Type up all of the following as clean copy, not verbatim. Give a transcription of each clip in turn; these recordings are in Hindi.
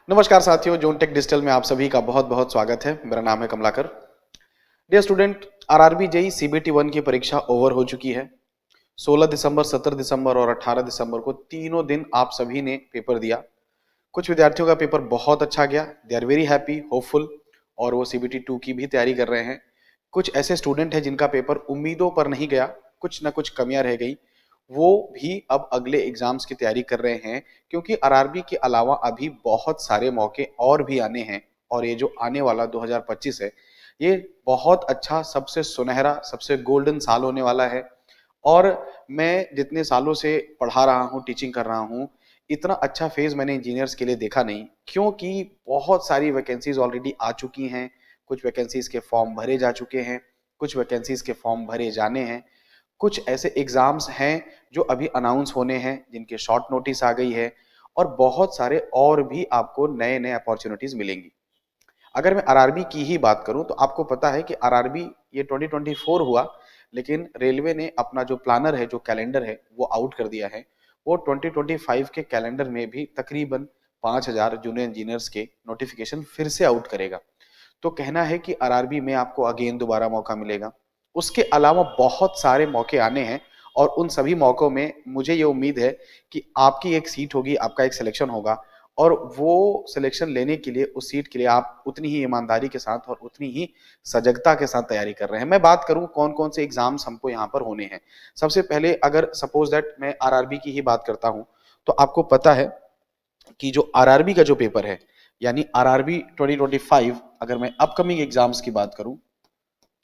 नमस्कार साथियों, जोन टेक डिजिटल में आप सभी का बहुत बहुत स्वागत है। मेरा नाम है Kamalakar. Dear student, RRB JE CBT 1 की परीक्षा ओवर हो चुकी है। 16 दिसंबर, 17 दिसंबर और 18 दिसंबर को तीनों दिन आप सभी ने पेपर दिया। कुछ विद्यार्थियों का पेपर बहुत अच्छा गया, they are very happy, hopeful, और वो सीबीटी 2 की भी तैयारी कर रहे हैं। कुछ ऐसे स्टूडेंट हैं जिनका पेपर उम्मीदों पर नहीं गया, कुछ ना कुछ कमियां रह गई, वो भी अब अगले एग्जाम्स की तैयारी कर रहे हैं, क्योंकि आरआरबी के अलावा अभी बहुत सारे मौके और भी आने हैं। और ये जो आने वाला 2025 है, ये बहुत अच्छा, सबसे सुनहरा, सबसे गोल्डन साल होने वाला है। और मैं जितने सालों से पढ़ा रहा हूँ, टीचिंग कर रहा हूँ, इतना अच्छा फेज मैंने इंजीनियर्स के लिए देखा नहीं, क्योंकि बहुत सारी वैकेंसीज ऑलरेडी आ चुकी हैं। कुछ वैकेंसीज के फॉर्म भरे जा चुके हैं, कुछ वैकेंसीज के फॉर्म भरे जाने हैं, कुछ ऐसे एग्जाम्स हैं जो अभी अनाउंस होने हैं, जिनके शॉर्ट नोटिस आ गई है, और बहुत सारे और भी आपको नए नए अपॉर्चुनिटीज मिलेंगी। अगर मैं आरआरबी की ही बात करूं तो आपको पता है कि आरआरबी ये 2024 हुआ, लेकिन रेलवे ने अपना जो प्लानर है, जो कैलेंडर है, वो आउट कर दिया है। वो 2025 के कैलेंडर में भी तकरीबन 5,000 जूनियर इंजीनियर्स के नोटिफिकेशन फिर से आउट करेगा। तो कहना है कि आरआरबी में आपको अगेन दोबारा मौका मिलेगा। उसके अलावा बहुत सारे मौके आने हैं, और उन सभी मौकों में मुझे ये उम्मीद है कि आपकी एक सीट होगी, आपका एक सिलेक्शन होगा, और वो सिलेक्शन लेने के लिए, उस सीट के लिए आप उतनी ही ईमानदारी के साथ और उतनी ही सजगता के साथ तैयारी कर रहे हैं। मैं बात करूं कौन कौन से एग्जाम्स हमको यहाँ पर होने हैं। सबसे पहले अगर सपोज दैट मैं आरआरबी की ही बात करता हूं, तो आपको पता है कि जो आरआरबी का जो पेपर है, यानी आरआरबी 2025, अगर मैं अपकमिंग एग्जाम्स की बात करूं,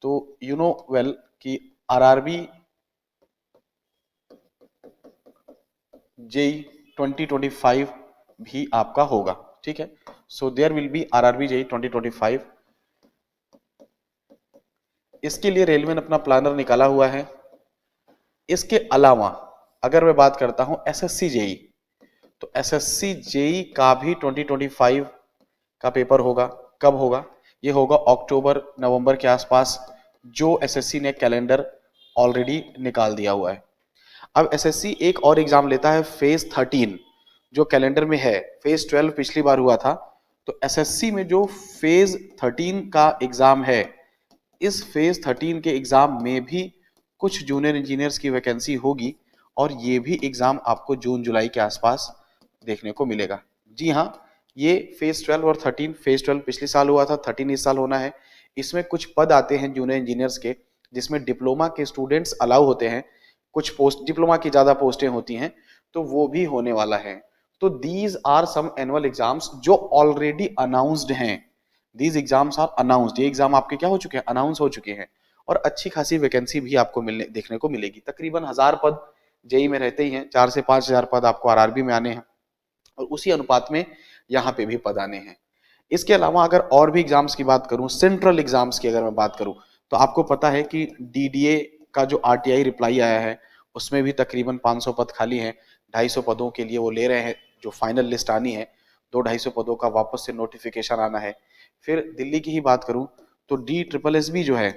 तो यू नो वेल कि आरआरबी जेई 2025 भी आपका होगा। ठीक है, so there will be RRB JE 2025। इसके लिए रेलवे ने अपना प्लानर निकाला हुआ है। इसके अलावा अगर मैं बात करता हूं एसएससी जेई, तो एसएससी जेई का भी 2025 का पेपर होगा। कब होगा? ये होगा अक्टूबर नवंबर के आसपास, जो एसएससी ने कैलेंडर ऑलरेडी निकाल दिया हुआ है। अब एसएससी एक और एग्जाम लेता है, फेज 13, जो कैलेंडर में है। फेज 12 पिछली बार हुआ था, तो एसएससी में जो फेज 13 का एग्जाम है, इस फेज 13 के एग्जाम में भी कुछ जूनियर इंजीनियर्स की वैकेंसी होगी, और ये भी एग्जाम आपको जून जुलाई के आसपास देखने को मिलेगा। जी हाँ, ये फेज 12 और 13, फेज 12 पिछले साल हुआ था, 13 इस साल होना है। इसमें कुछ पद आते हैं जूनियर इंजीनियर्स के, जिसमें डिप्लोमा के स्टूडेंट्स अलाउ होते हैं। कुछ पोस्ट, डिप्लोमा की ज्यादा पोस्टें होती हैं, तो वो भी होने वाला है। तो these are some annual exams जो ऑलरेडी अनाउंस्ड हैं। दीज एग्जाम्स आर अनाउंस्ड, ये एग्जाम आपके क्या हो चुके हैं, अनाउंस हो चुके हैं। और अच्छी खासी वैकेंसी भी आपको मिलने देखने को मिलेगी। तकरीबन 1000 पद जेई में रहते ही हैं, 4 से 5,000 पद आपको आरआरबी में आने हैं, और उसी अनुपात में यहाँ पे भी पद आने हैं। इसके अलावा अगर और भी एग्जाम्स की बात करूं, सेंट्रल एग्जाम्स की अगर मैं बात करूं, तो आपको पता है कि डीडीए का जो आरटीआई रिप्लाई आया है, उसमें भी तकरीबन 500 पद खाली हैं। 250 पदों के लिए वो ले रहे हैं, जो फाइनल लिस्ट आनी है, 200-250 पदों का वापस से नोटिफिकेशन आना है। फिर दिल्ली की ही बात करूं, तो डी ट्रिपल एस बी जो है,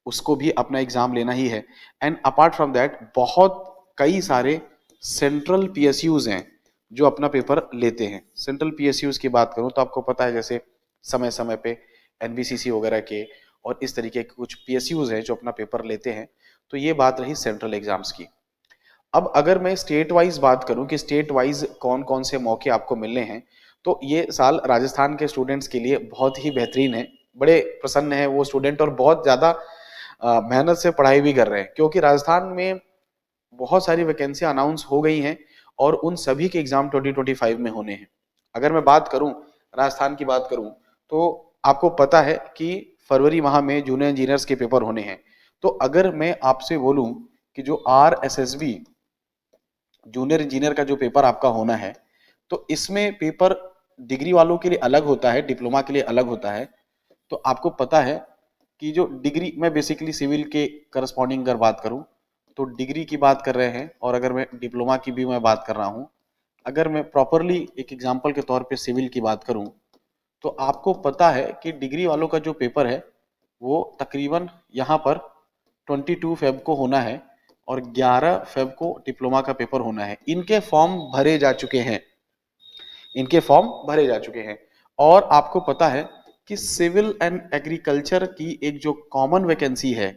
उसको भी अपना एग्जाम लेना ही है। एंड अपार्ट फ्रॉम दैट बहुत कई सारे सेंट्रल पीएसयूज हैं जो अपना पेपर लेते हैं। सेंट्रल पीएसयूज की बात करूं तो आपको पता है, जैसे समय समय पे एनबीसीसी वगैरह के और इस तरीके के कुछ पीएसयूज हैं जो अपना पेपर लेते हैं। तो ये बात रही सेंट्रल एग्जाम्स की। अब अगर मैं स्टेट वाइज बात करूं कि स्टेट वाइज कौन कौन से मौके आपको मिलने हैं, तो ये साल राजस्थान के स्टूडेंट्स के लिए बहुत ही बेहतरीन है। बड़े प्रसन्न है वो स्टूडेंट, और बहुत ज्यादा मेहनत से पढ़ाई भी कर रहे हैं, क्योंकि राजस्थान में बहुत सारी वैकेंसी अनाउंस हो गई हैं, और उन सभी के एग्जाम 2025 में होने हैं। अगर मैं बात करूं, राजस्थान की बात करूं, तो आपको पता है कि फरवरी माह में जूनियर इंजीनियर्स के पेपर होने हैं। तो अगर मैं आपसे बोलूं कि जो आरएसएसबी जूनियर इंजीनियर का जो पेपर आपका होना है, तो इसमें पेपर डिग्री वालों के लिए अलग होता है, डिप्लोमा के लिए अलग होता है। तो आपको पता है कि जो डिग्री, मैं बेसिकली सिविल के करस्पॉन्डिंग अगर बात करूं, तो डिग्री की बात कर रहे हैं, और अगर मैं डिप्लोमा की भी मैं बात कर रहा हूं, अगर मैं प्रॉपरली एक एग्जांपल के तौर पे सिविल की बात करूं, तो आपको पता है कि डिग्री वालों का जो पेपर है, वो तकरीबन यहाँ पर 22 फेब को होना है, और 11 फेब को डिप्लोमा का पेपर होना है। इनके फॉर्म भरे जा चुके हैं। इनके फॉर्म भरे जा चुके हैं। और आपको पता है कि सिविल एंड एग्रीकल्चर की एक जो कॉमन वैकेंसी है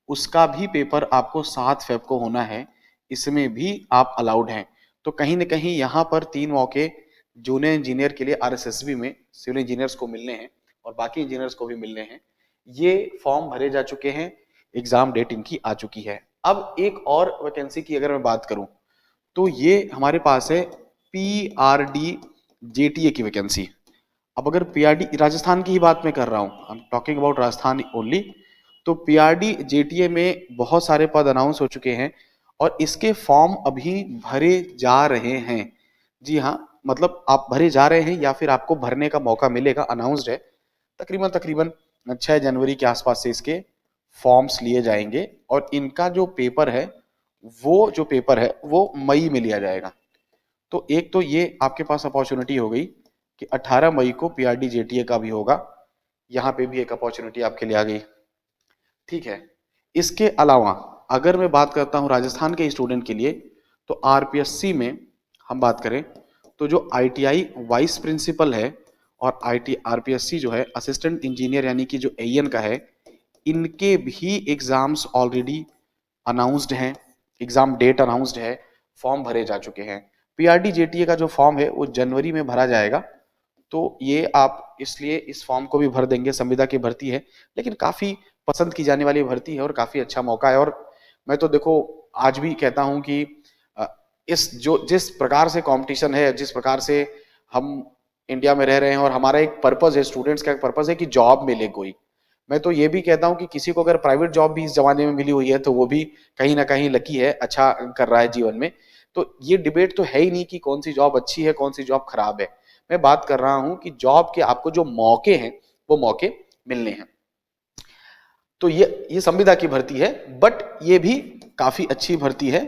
उसका भी पेपर आपको 7 फेब को होना है, इसमें भी आप अलाउड हैं। तो कहीं ना कहीं यहाँ पर 3 मौके जूनियर इंजीनियर के लिए आरएसएसबी में सिविल इंजीनियर्स को मिलने हैं और बाकी इंजीनियर्स को भी मिलने हैं। ये फॉर्म भरे जा चुके हैं, एग्जाम डेट इनकी आ चुकी है। अब एक और वैकेंसी की अगर मैं बात करूं तो ये हमारे पास है पीआरडी जेटीए की वैकेंसी। अब अगर पीआरडी राजस्थान की ही बात मैं कर रहा हूँ, I am talking about Rajasthan only, तो पीआरडी जेटीए में बहुत सारे पद अनाउंस हो चुके हैं और इसके फॉर्म अभी भरे जा रहे हैं। जी हाँ, मतलब आप भरे जा रहे हैं या फिर आपको भरने का मौका मिलेगा, अनाउंस्ड है। तकरीबन तकरीबन 6 जनवरी के आसपास से इसके फॉर्म्स लिए जाएंगे और इनका जो पेपर है वो मई में लिया जाएगा। तो एक तो ये आपके पास अपॉर्चुनिटी हो गई कि 18 मई को पीआरडी जेटीए का भी होगा, यहाँ पे भी एक अपॉर्चुनिटी आपके लिए आ गई। ठीक है, इसके अलावा अगर मैं बात करता हूँ राजस्थान के स्टूडेंट के लिए, तो आरपीएससी में हम बात करें तो जो आईटीआई वाइस प्रिंसिपल है और आरपीएससी जो है असिस्टेंट इंजीनियर यानी कि जो एएन का है, इनके भी एग्जाम्स ऑलरेडी अनाउंस्ड हैं, एग्जाम डेट अनाउंस्ड है, फॉर्म भरे जा चुके हैं। पीआरडी जेटीए का जो फॉर्म है वो जनवरी में भरा जाएगा, तो ये आप इसलिए इस फॉर्म को भी भर देंगे। संविदा की भर्ती है लेकिन काफी पसंद की जाने वाली भर्ती है और काफी अच्छा मौका है। और मैं तो देखो आज भी कहता हूं कि जिस प्रकार से कंपटीशन है, जिस प्रकार से हम इंडिया में रह रहे हैं और हमारा एक पर्पज है, स्टूडेंट्स का एक पर्पज है कि जॉब मिले कोई, मैं तो ये भी कहता हूं कि किसी को अगर प्राइवेट जॉब भी इस जमाने में मिली हुई है तो वो भी कहीं ना कहीं लकी है, अच्छा कर रहा है जीवन में। तो ये डिबेट तो है ही नहीं कि कौन सी जॉब अच्छी है कौन सी जॉब खराब है। मैं बात कर रहा हूं कि जॉब के आपको जो मौके हैं वो मौके मिलने हैं। तो ये संविदा की भर्ती है, बट ये भी काफी अच्छी भर्ती है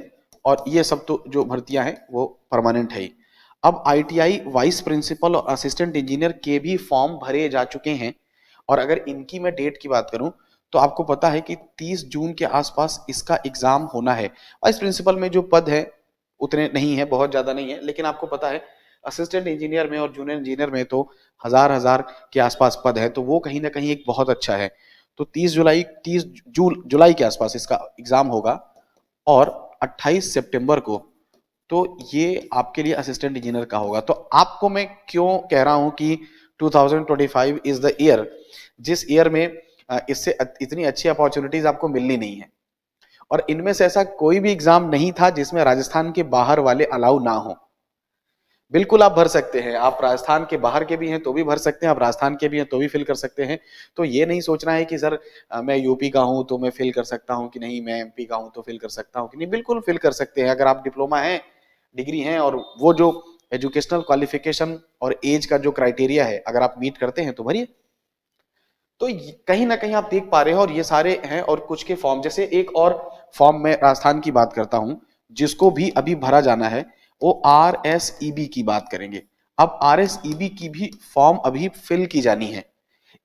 और ये सब तो जो भर्तियां हैं वो परमानेंट है ही। अब आईटीआई वाइस प्रिंसिपल और असिस्टेंट इंजीनियर के भी फॉर्म भरे जा चुके हैं और अगर इनकी मैं डेट की बात करूं तो आपको पता है कि 30 जून के आसपास इसका एग्जाम होना है। वाइस प्रिंसिपल में जो पद है उतने नहीं है, बहुत ज्यादा नहीं है, लेकिन आपको पता है असिस्टेंट इंजीनियर में और जूनियर इंजीनियर में तो हजार हजार के आसपास पद है, तो वो कहीं ना कहीं एक बहुत अच्छा है। तो 30 जुलाई के आसपास इसका एग्जाम होगा और 28 सितंबर को तो ये आपके लिए असिस्टेंट इंजीनियर का होगा। तो आपको मैं क्यों कह रहा हूं कि 2025 इज द ईयर जिस ईयर में इससे इतनी अच्छी अपॉर्चुनिटीज आपको मिलनी नहीं है। और इनमें से ऐसा कोई भी एग्जाम नहीं था जिसमें राजस्थान के बाहर वाले अलाउ ना हो। बिल्कुल आप भर सकते हैं, आप राजस्थान के बाहर के भी हैं तो भी भर सकते हैं, आप राजस्थान के भी हैं तो भी फिल कर सकते हैं। तो ये नहीं सोचना है कि सर मैं यूपी का हूं तो मैं फिल कर सकता हूं कि नहीं, मैं एमपी का हूं तो फिल कर सकता हूं कि नहीं, बिल्कुल फिल कर सकते हैं। अगर आप डिप्लोमा है, डिग्री है और वो जो एजुकेशनल क्वालिफिकेशन और एज का जो क्राइटेरिया है अगर आप मीट करते हैं तो भरिए। तो कहीं ना कहीं आप देख पा रहे हो और ये सारे हैं। और कुछ के फॉर्म, जैसे एक और फॉर्म में राजस्थान की बात करता हूं जिसको भी अभी भरा जाना है, वो आरएसईबी की बात करेंगे। अब आरएसईबी की भी फॉर्म अभी फिल की जानी है,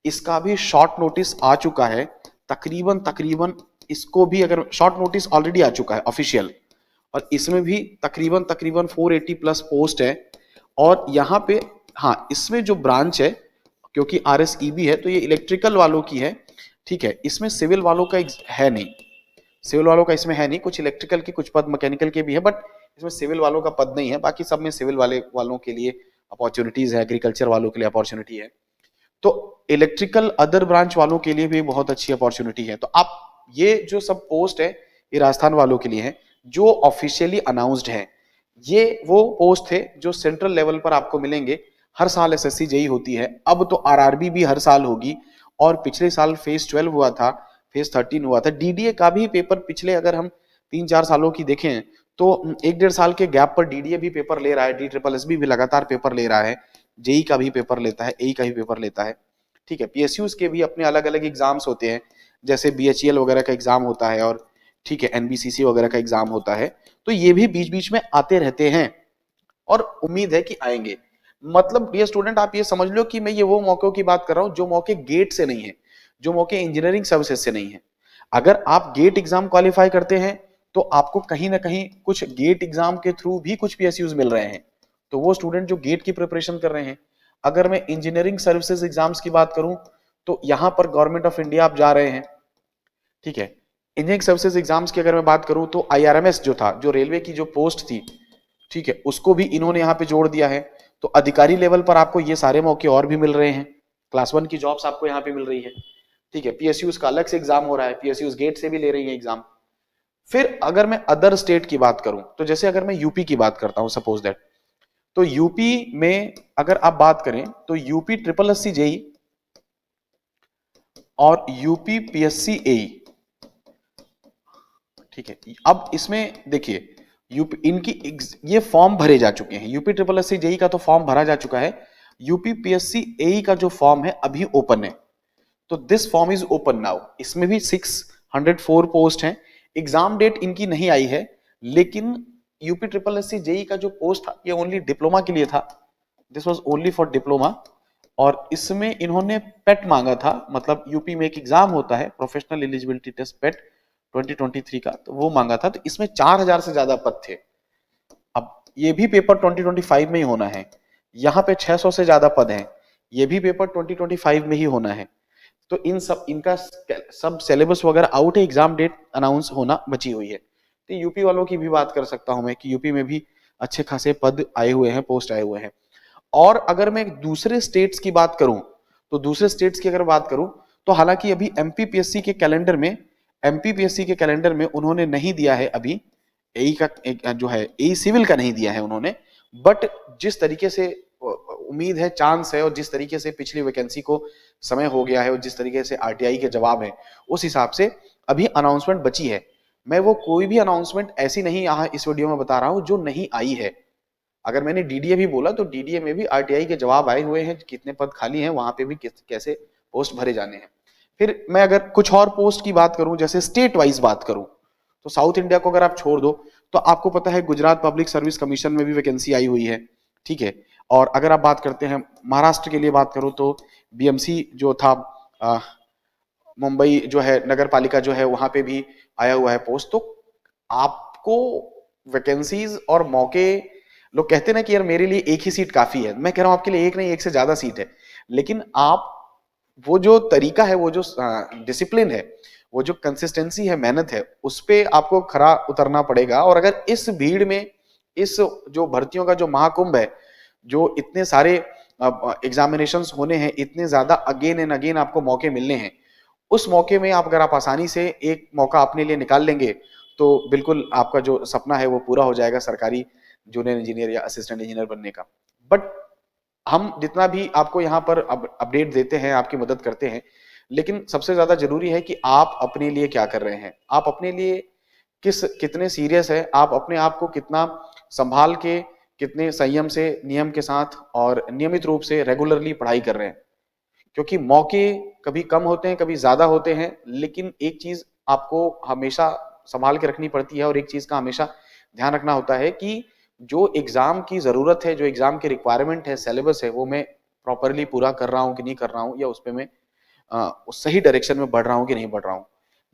इसका भी शॉर्ट नोटिस आ चुका है। तकरीबन तकरीबन इसको भी अगर शॉर्ट नोटिस ऑलरेडी आ चुका है ऑफिशियल, और इसमें भी तकरीबन तकरीबन 480 प्लस पोस्ट है। और यहाँ पे हाँ, इसमें जो ब्रांच है, क्योंकि आरएसईबी है तो ये इलेक्ट्रिकल वालों की है, ठीक है, इसमें सिविल वालों का है नहीं, सिविल वालों का इसमें है नहीं। कुछ इलेक्ट्रिकल के कुछ पद मैकेनिकल के भी है, बट इसमें सिविल वालों का पद नहीं है। बाकी सब में सिविल वालों के लिए अपॉर्चुनिटीज है, एग्रीकल्चर वालों के लिए अपॉर्चुनिटी है। तो इलेक्ट्रिकल अदर ब्रांच वालों के लिए भी बहुत अच्छी अपॉर्चुनिटी है। तो आप ये जो सब पोस्ट है ये राजस्थान वालों के लिए है जो ऑफिशियली अनाउंस्ड है। ये वो पोस्ट थे जो सेंट्रल लेवल पर आपको मिलेंगे। हर साल एसएससी जेई होती है, अब तो आरआरबी भी हर साल होगी। और पिछले साल फेज 12 हुआ था, फेज 13 हुआ था। डीडीए का भी पेपर पिछले अगर हम 3-4 सालों की देखें तो 1-1.5 साल के गैप पर डीडीए भी पेपर ले रहा है, DSSS भी लगातार पेपर ले रहा है, जेई का भी पेपर लेता है, एई का भी पेपर लेता है, ठीक है। पीएसयूज के भी अपने अलग अलग एग्जाम्स होते हैं, जैसे बीएचईएल वगैरह का एग्जाम होता है और ठीक है एनबीसीसी वगैरह का एग्जाम होता है। तो ये भी बीच बीच में आते रहते हैं और उम्मीद है कि आएंगे। मतलब ये स्टूडेंट आप ये समझ लो कि मैं ये वो मौकों की बात कर रहा हूं जो मौके गेट से नहीं है, जो मौके इंजीनियरिंग सर्विसेज से नहीं है। अगर आप गेट एग्जाम क्वालिफाई करते हैं तो आपको कहीं ना कहीं कुछ गेट एग्जाम के थ्रू भी कुछ पीएसयूज मिल रहे हैं, तो वो स्टूडेंट जो गेट की प्रिपरेशन कर रहे हैं, अगर मैं इंजीनियरिंग सर्विसेज एग्जाम्स की बात करूं तो यहां पर गवर्नमेंट ऑफ इंडिया आप जा रहे हैं, ठीक है। इंजीनियरिंग सर्विसेज एग्जाम्स की अगर मैं बात करूं तो आईआरएमएस जो था, जो रेलवे की जो पोस्ट थी, ठीक है, उसको भी इन्होंने यहाँ पे जोड़ दिया है। तो अधिकारी लेवल पर आपको ये सारे मौके और भी मिल रहे हैं, क्लास 1 की जॉब्स आपको यहाँ पे मिल रही है, ठीक है। पीएसयूज का अलग से एग्जाम हो रहा है, पीएसयूज गेट से भी ले रही है एग्जाम। फिर अगर मैं अदर स्टेट की बात करूं तो जैसे अगर मैं यूपी की बात करता हूं सपोज दैट, तो यूपी में अगर आप बात करें तो यूपी ट्रिपल एससी जेई और यूपी पीएससी एई, ठीक है। अब इसमें देखिए यूपी इनकी ये फॉर्म भरे जा चुके हैं, यूपी ट्रिपल एससी जेई का तो फॉर्म भरा जा चुका है, यूपी पीएससी एई का जो फॉर्म है अभी ओपन है। तो this form is open now, इसमें भी 604 पोस्ट हैं। एग्जाम डेट इनकी नहीं आई है, लेकिन यूपी ट्रिपल एससी जेई का जो पोस्ट था ये ओनली डिप्लोमा के लिए था, this was only for diploma. और इसमें इन्होंने पेट मांगा था, मतलब यूपी में एक एग्जाम होता है प्रोफेशनल एलिजिबिलिटी टेस्ट पेट 2023 का, तो वो मांगा था। तो इसमें 4000 से ज्यादा पद थे। अब ये भी पेपर 2025 में ही होना है, यहाँ पे 600 से ज्यादा पद हैं, ये भी पेपर 2025 में ही होना है। तो इन सब इनका सब सिलेबस वगैरह आउट है, एग्जाम डेट अनाउंस होना बची हुई है। तो यूपी वालों की भी बात कर सकता हूं मैं कि यूपी में भी अच्छे खासे पद आए हुए हैं, पोस्ट आए हुए हैं। और अगर मैं दूसरे स्टेट्स की बात करूं तो दूसरे स्टेट्स की अगर बात करूं तो हालांकि अभी एमपीपीएससी के कैलेंडर में, उन्होंने नहीं दिया है अभी एई का जो है एई सिविल का नहीं दिया है उन्होंने। बट जिस तरीके से उम्मीद है, चांस है, और जिस तरीके से पिछली वैकेंसी को समय हो गया है और जिस तरीके से आरटीआई के जवाब है, उस हिसाब से अभी अनाउंसमेंट बची है। मैं वो कोई भी अनाउंसमेंट ऐसी नहीं यहाँ इस वीडियो में बता रहा हूं जो नहीं आई है। अगर मैंने डीडीए भी बोला तो डीडीए में भी आरटीआई के जवाब आए हुए हैं, कितने पद खाली हैं, वहां पे भी कैसे पोस्ट भरे जाने हैं। फिर मैं अगर कुछ और पोस्ट की बात करूं, जैसे स्टेट वाइज बात करूं, तो साउथ इंडिया को अगर आप छोड़ दो तो आपको पता है गुजरात पब्लिक सर्विस कमीशन में भी वैकेंसी आई हुई है, ठीक है। और अगर आप बात करते हैं महाराष्ट्र के लिए बात करूं तो बीएमसी जो था, मुंबई जो है नगर पालिका जो है, वहां पे भी आया हुआ है पोस्ट। तो आपको वैकेंसीज और मौके, लोग कहते हैं ना कि यार मेरे लिए एक ही सीट काफी है, मैं कह रहा हूं आपके लिए एक नहीं, एक से ज्यादा सीट है। लेकिन आप वो जो तरीका है, वो जो डिसिप्लिन है, वो जो कंसिस्टेंसी है, मेहनत है, उस पे आपको खरा उतरना पड़ेगा। और अगर इस भीड़ में, इस जो भर्तियों का जो महाकुंभ है, जो इतने सारे एग्जामिनेशंस होने हैं, इतने ज्यादा अगेन एंड अगेन आपको मौके मिलने हैं, उस मौके में अगर आप आसानी से एक मौका अपने लिए निकाल लेंगे तो बिल्कुल आपका जो सपना है वो पूरा हो जाएगा, सरकारी जूनियर इंजीनियर या असिस्टेंट इंजीनियर बनने का। बट हम जितना भी आपको यहाँ पर अपडेट देते हैं, आपकी मदद करते हैं, लेकिन सबसे ज्यादा जरूरी है कि आप अपने लिए क्या कर रहे हैं, आप अपने लिए कितने सीरियस है, आप अपने आप को कितना संभाल के, कितने संयम से, नियम के साथ और नियमित रूप से रेगुलरली पढ़ाई कर रहे हैं। क्योंकि मौके कभी कम होते हैं, कभी ज्यादा होते हैं, लेकिन एक चीज आपको हमेशा संभाल के रखनी पड़ती है और एक चीज का हमेशा ध्यान रखना होता है कि जो एग्जाम की जरूरत है, जो एग्जाम की रिक्वायरमेंट है, सिलेबस है, वो मैं प्रॉपरली पूरा कर रहा हूँ कि नहीं कर रहा हूँ, या उस पर मैं उस सही डायरेक्शन में बढ़ रहा हूँ कि नहीं बढ़ रहा हूँ।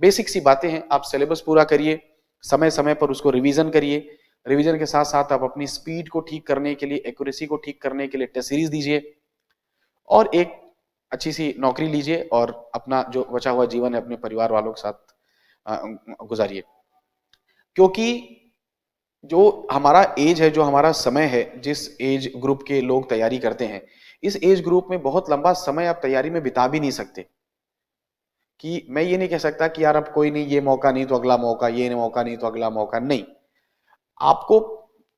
बेसिक सी बातें हैं, आप सिलेबस पूरा करिए, समय समय पर उसको रिवीजन करिए, रिवीजन के साथ साथ आप अपनी स्पीड को ठीक करने के लिए, एक्यूरेसी को ठीक करने के लिए टेस्ट सीरीज दीजिए और एक अच्छी सी नौकरी लीजिए और अपना जो बचा हुआ जीवन है अपने परिवार वालों के साथ गुजारिए। क्योंकि जो हमारा एज है, जो हमारा समय है, जिस एज ग्रुप के लोग तैयारी करते हैं, इस एज ग्रुप में बहुत लंबा समय आप तैयारी में बिता भी नहीं सकते। कि मैं ये नहीं कह सकता कि यार अब कोई नहीं, ये मौका नहीं तो अगला मौका, ये मौका नहीं तो अगला मौका, नहीं। आपको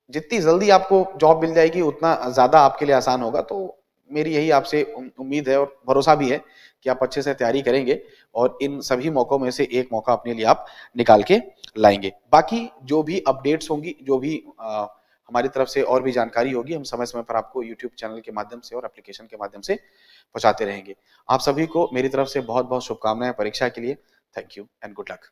जितनी जल्दी आपको जॉब मिल जाएगी उतना ज्यादा आपके लिए आसान होगा। तो मेरी यही आपसे उम्मीद है और भरोसा भी है कि आप अच्छे से तैयारी करेंगे और इन सभी मौकों में से एक मौका अपने लिए आप निकाल के लाएंगे। बाकी जो भी अपडेट्स होंगी, जो भी हमारी तरफ से और भी जानकारी होगी, हम समय समय पर आपको यूट्यूब चैनल के माध्यम से और एप्लीकेशन के माध्यम से पहुंचाते रहेंगे। आप सभी को मेरी तरफ से बहुत बहुत शुभकामनाएं परीक्षा के लिए। Thank you and good luck.